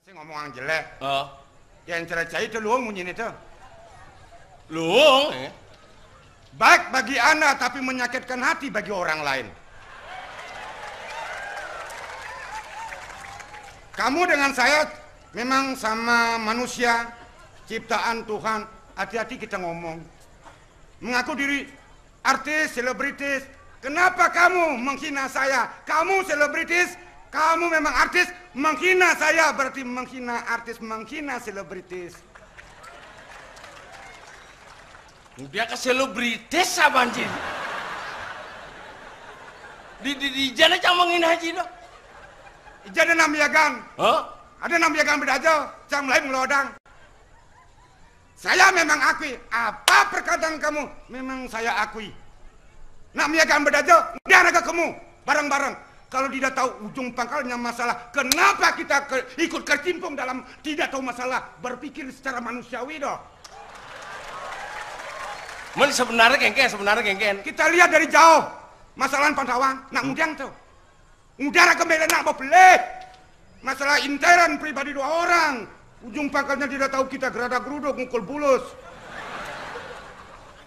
Saya ngomong yang jelek. Oh. Yang cerai itu luang munyin itu. Luang? Baik bagi Anda tapi menyakitkan hati bagi orang lain. Kamu dengan saya memang sama manusia, ciptaan Tuhan. Hati-hati kita ngomong. Mengaku diri artis, selebritis. Kenapa kamu menghina saya? Kamu selebritis, kamu memang artis, menghina saya berarti menghina artis, menghina selebritis. Dia ke selebritis apa anjir? Di jana cang menghina haji dong. Jadi namiagan. Hah? Ada namiagan bedajo, cang lain melodang. Saya memang akui, apa perkataan kamu memang saya akui. Namiagan bedajo, dia naga kamu, bareng-bareng. Kalau tidak tahu ujung pangkalnya masalah, kenapa kita ikut kecimpung dalam tidak tahu masalah, berpikir secara manusiawi dong. Men sebenarnya kengken. Kita lihat dari jauh, masalah pantauan, nak mudiang tuh. Udara kembali nak mau pelih. Masalah intern pribadi dua orang. Ujung pangkalnya tidak tahu kita gerada geruduk ngukul bulus.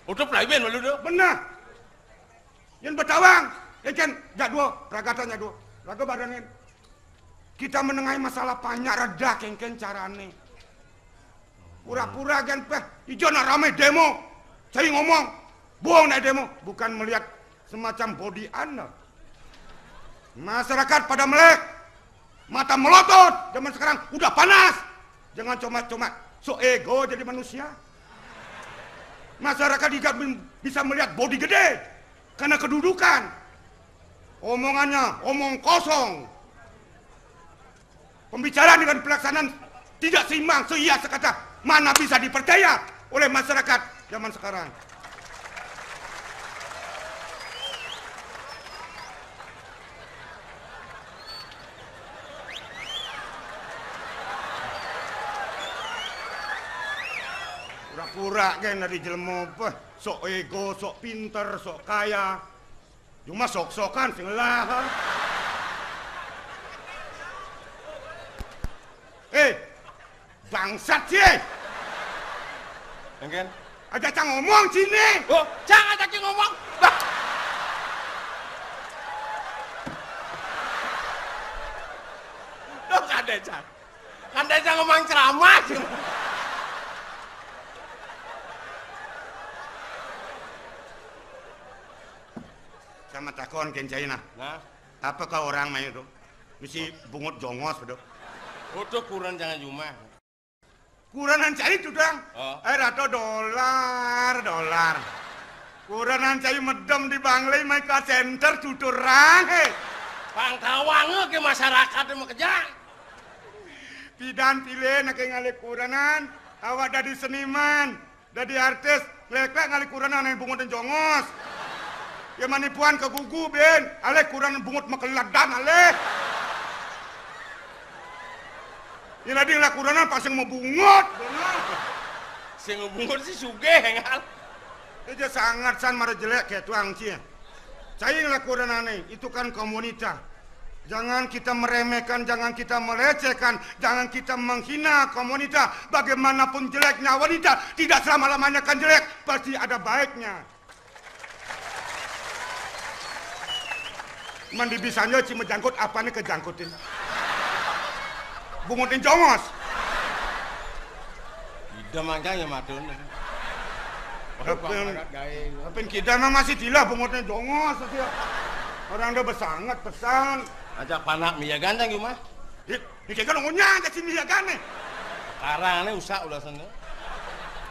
Udah pelayan malu tuh. Benar. Yang bertawang, yang kan jadwal ragatannya dua, raga badanin. Kita menengahi masalah banyak reda kengken carane. Pura-pura kan hijau nak ramai demo. Saya ngomong, bohong naik demo, bukan melihat semacam body Anda. Masyarakat pada melek, mata melotot, zaman sekarang udah panas. Jangan cuma-cuma so ego jadi manusia. Masyarakat juga bisa melihat body gede karena kedudukan. Omongannya omong kosong. Pembicaraan dengan pelaksanaan tidak seimbang, seia sekata. Mana bisa dipercaya oleh masyarakat zaman sekarang. Pura-pura kan dari jelmo sok ego, sok pinter, sok kaya. Cuma sok-sokan sing lah. Bangsat sih. Kengken. Aja cang ngomong sini. Oh, cang aja ngomong. Bah. Loh, kade cang ngomong ceramah sih. Sama takon kencaina. Nah, Apakah orang main itu? Mesti bungut jongos betul. udah kurang jangan cuma. Kuranan cai itu dong. Oh. Rato dolar. Kuranan cai medem di Banglai Maika Center tuturang. Pangkawang ke masyarakat mau kejang. Pidan pilih nak ngalih kuranan. Awak dari seniman, dari artis, lek-lek ngalih kuranan yang bungut dan jongos. Ya manipuan ke gugu ben, aleh kuranan bungut makeladan aleh. Ya nading lah kuranan pasang mau bungut. Sing bungut si sugih hengal. Itu sangat marah jelek kayak tuang cia. Saya lah kuranan itu kan komunitas. Jangan kita meremehkan, jangan kita melecehkan, jangan kita menghina komunitas. Bagaimanapun jeleknya wanita, tidak selama-lamanya kan jelek, pasti ada baiknya. Mandi bisanya cuma jangkut apa nih kejangkutin. Bungutin jongos. Ida mangkang ya madun. Tapi kita memang masih tilah bungutnya jongos. Orang udah besangat pesan. Ajak panak Mia ganteng gimana? Ini kayak kan ngunyah aja si Mia gane. Karang ini usak ulah sana.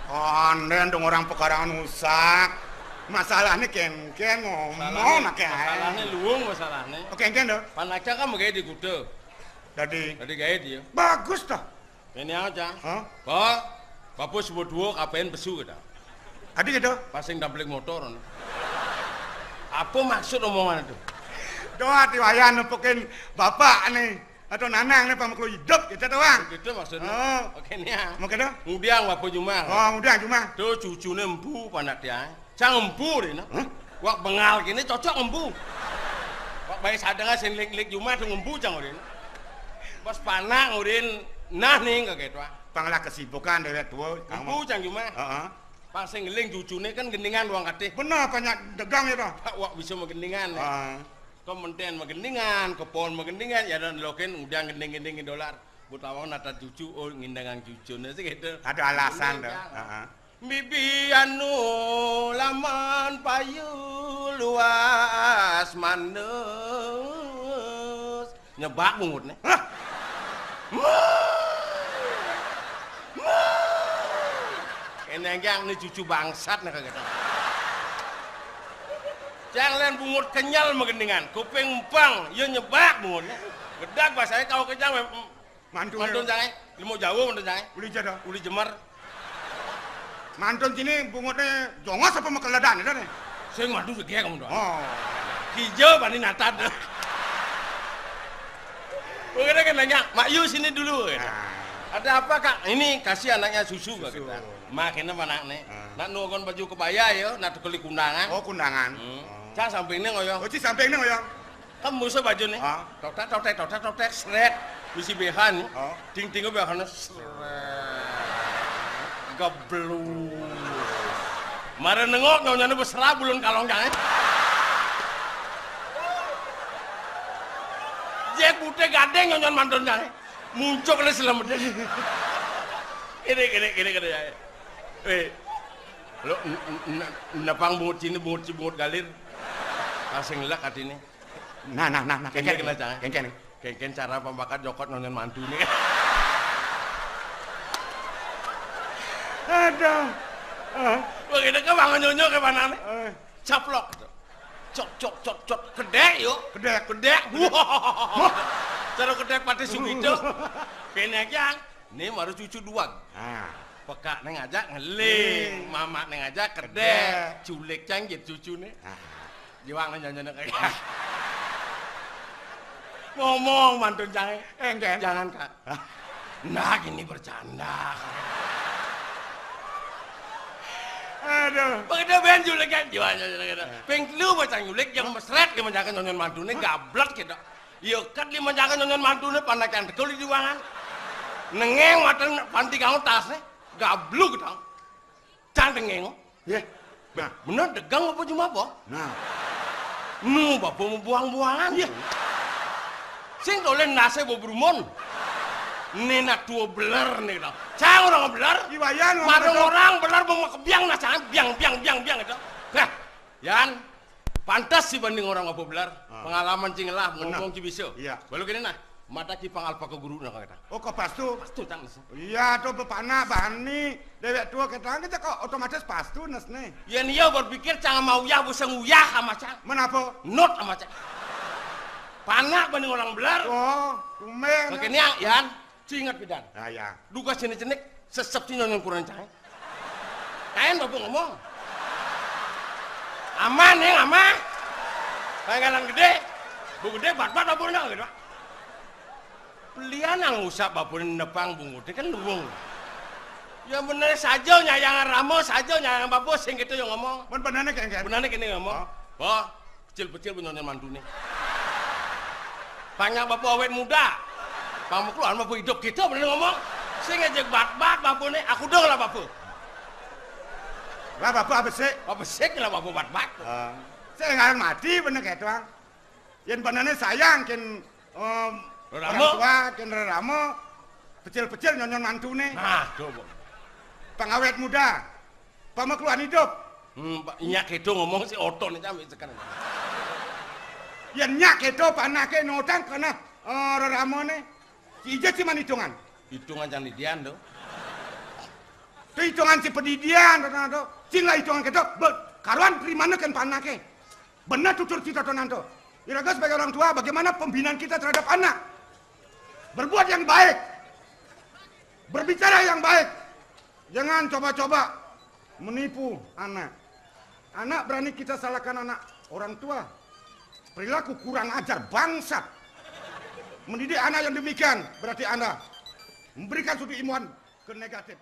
Onden dong orang pekarangan usak. Masalahnya ken ngomong nak kayak. Masalahnya luung masalahnya. Oke ken dong. Panaknya kan mau gaya di kuda. Jadi gaya dia. bagus toh. Ini aja. Hah? Kok bapak sebut dua kapain besu kita. Adik itu. Pasing damplik motor. Apa maksud omongan itu? Doa tiwayan nepukin bapak nih atau nanang nih pamaklu hidup gitu doang. Gitu maksudnya. Oh. Oke nih ya. Mau kena? Kemudian bapak cuma. Oh udah cuma. Tuh cucunya empu panak dia. Cang empu deh, no? Wak bengal gini cocok empu. Wak bayi sadang sen lik cuma tuh empu cang urin. Pas panak urin Nah nih gak gitu. Panglah kesibukan dewek tua. Ibu cang cuma. Heeh. Pas sing ngeling cucune kan gendingan luang katih. Bener banyak dagang ya toh. Wak bisa magendingan. Heeh. Kementen magendingan, kepon magendingan ya dan loken udah gending-gending dolar. Butawang nata cucu oh ngindangan cucune sih gitu. Ada alasan dah. Heeh. Bibi anu laman payu luas manes nyebak bungut nih. Hah? Eneng nih cucu bangsat nih kagak. Jangan bungut kenyal magendingan, kuping bang, ya nyebak bungutnya. Bedak bahasanya kau kenyal Mantun jangan, ilmu jauh mantun jangan. Uli jada. Uli jemar. Mantun sini bungutnya jongos apa makeledan itu nih? Saya mantun segera kamu doang. Oh. Hijau bani natad. Mungkin kan nanya, Mak Yu sini dulu. Gitu. Ada apa kak? Ini kasih anaknya susu gak kita? Makanya mana nih? Nak nugon baju kebaya ya, nak tukuli kundangan. Oh kundangan. Cang sampingnya ngoyong. Oh ci sampingnya ngoyong. Kan musuh baju nih. Totek, seret. Misi behan. Ting-tingnya behannya seret. Geblus. Mare nengok nyonya besar bulun kalong jangan. Jek putih gadeng nyonya mantun jangan. Muncul kali selamat. Ini ya. Lo napang bungut sini bungut galir. Kasing lek atine. Nah. Kengken cara pembakar jokot nonton mantu nih. Aduh. Begitu ke bangun nyonyo ke mana nih? Caplok. Cok. Kedek yuk. Kedek. Wah. Cara kedek pati Sugito. Keneknya. Ini baru cucu dua. Peka neng ngajak ngeling. Mama neng ngajak kedek. Culik canggit cucu nih. Jiwang nanya kayak. Ngomong mantun jangan. Jangan kak. Nah gini bercanda. Aduh. Begitu ben julik kan jiwanya. Pengklu macam julik yang mesret yang menjaga nonton mantunya gablek gitu. Iya kan dia menjaga nonton mantunya pandakan tekul di ruangan. Nengeng mata panti kamu tasnya gabluk gitu. Cantik ngeng. Ya. Nah, bener degang apa cuma apa? Nah. Bapak mau buang-buangan ya. Sing dolen nase bo brumon. Nena tua beler nih gitu. Cang orang beler. Iwayan Marung orang beler mau kebiang nah jangan biang gitu. Nah, Yan pantas sih banding orang apa beler. Pengalaman cinglah ngomong cibiso. Iya. Baru gini nah, mata kipang alpa ke guru nah kata. Oh kok pastu? Pastu cang. Iya tuh bepana bani dewek tua kita kok otomatis pastu nes nih. Yan iya berpikir cang mau ya buseng uyah sama cang. Menapa? Not sama cang. Panak banding orang beler. Oh, kumen. Begini Yan, cingat pidan. Ya. Duga cenik-cenik sesep cino yang kurang cang. Kain bapak ngomong. Aman ya, aman. Panggalan gede. Bu gede bat-bat bapak gitu. Pelian yang usap bapak nepang bungut kan luwung. Ya bener saja nyayang ramo saja nyayang bapak sing gitu yang ngomong. Benarnya kayak Benarnya kini ngomong. Oh, kecil-kecil bener mantu nih. Panjang bapak awet muda. Kamu keluar bapak hidup kita bener ngomong. Saya ngejek bat-bat bapak nih. Aku dong lah bapak. Lah bapak apa sih? Apa sih lah bapak bat-bat? Saya ngarang mati bener kayak tuang. Yang benarnya sayang ken orang tua ken ramo kecil-kecil nyon mantu nih. Nah, coba. Pengawet muda. Pama keluar hidup. Nyak itu ngomong si otot nih sampai sekarang. Ya nyak itu panake notang karena ramo nih. Si ijat cuma hitungan. Hitungan jangan didian tuh. Itu hitungan si pedidian tuh. Cinglah hitungan kita. Karuan primana kan panake. Benar tutur kita tuh. Iraga sebagai orang tua, bagaimana pembinaan kita terhadap anak? Berbuat yang baik. Berbicara yang baik. Jangan coba-coba menipu anak. Anak berani kita salahkan anak orang tua. Perilaku kurang ajar, bangsat. Mendidik anak yang demikian, berarti Anda memberikan sudut imuan ke negatif.